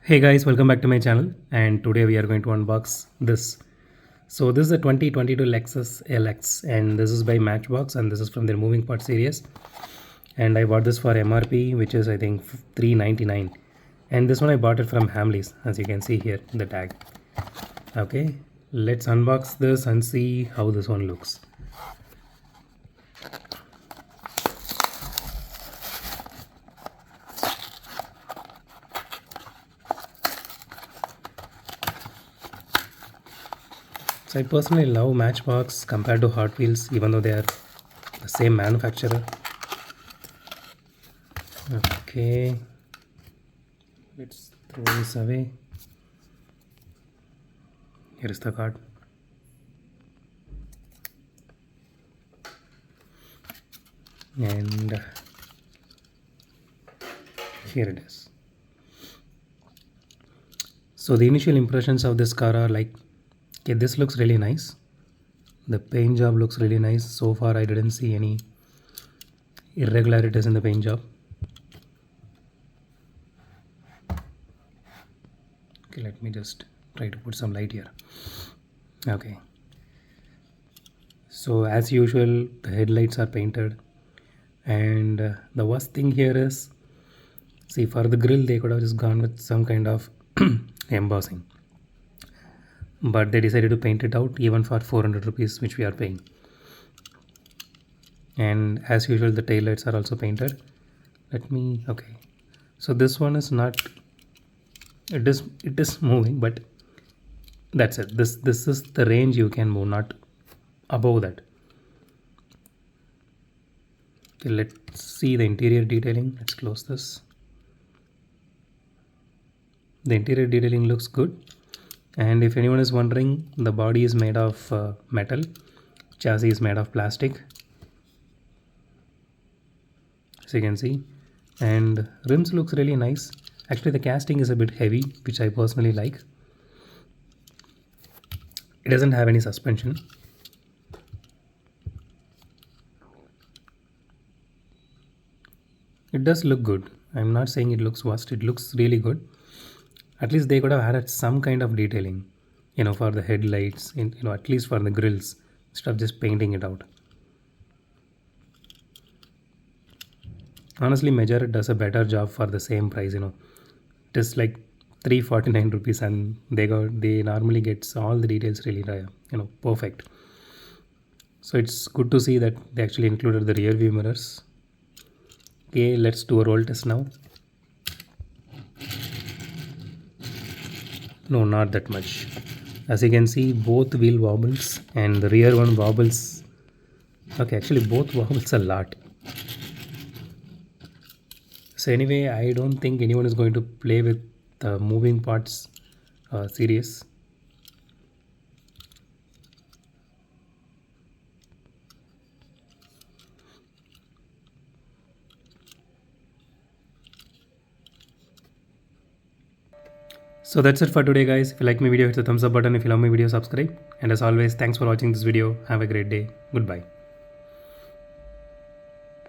Hey guys, welcome back to my channel, and today we are going to unbox this. So this is a 2022 Lexus LX, and this is by Matchbox, and this is from their moving part series. And I bought this for MRP, which is I think $399, and this one I bought it from Hamleys, as you can see here the tag. Okay, let's unbox this and see how this one looks. So I personally love Matchbox compared to Hot Wheels, even though they are the same manufacturer. Okay, let's throw this away. Here is the card. And here it is. So the initial impressions of this car are like, okay, this looks really nice. The paint job looks really nice. So far I didn't see any irregularities in the paint job. Okay, let me just try to put some light here. Okay, so as usual the headlights are painted, and the worst thing here is, see, for the grill they could have just gone with some kind of embossing, but they decided to paint it out even for 400 rupees, which we are paying. And as usual the tail lights are also painted. Okay, so this one is not, it is moving, but that's it. This is the range you can move, not above that. Okay, let's see the interior detailing. Let's close this. The interior detailing looks good, and if anyone is wondering, the body is made of metal, chassis is made of plastic, as you can see, and rims looks really nice. Actually the casting is a bit heavy, which I personally like. It doesn't have any suspension. It does look good. I'm not saying it looks worst, it looks really good. At least they could have added some kind of detailing, for the headlights, at least for the grills, instead of just painting it out. Honestly, Major does a better job for the same price. It is like 349 rupees, and they normally gets all the details really perfect. So it's good to see that they actually included the rear view mirrors. Okay, let's do a roll test now. No, not that much. As you can see, both wheel wobbles and the rear one wobbles. Okay, actually both wobbles a lot. So anyway, I don't think anyone is going to play with the moving parts series. So that's it for today, guys. If you like my video, hit the thumbs up button. If you love my video, subscribe. And as always, thanks for watching this video. Have a great day. Goodbye.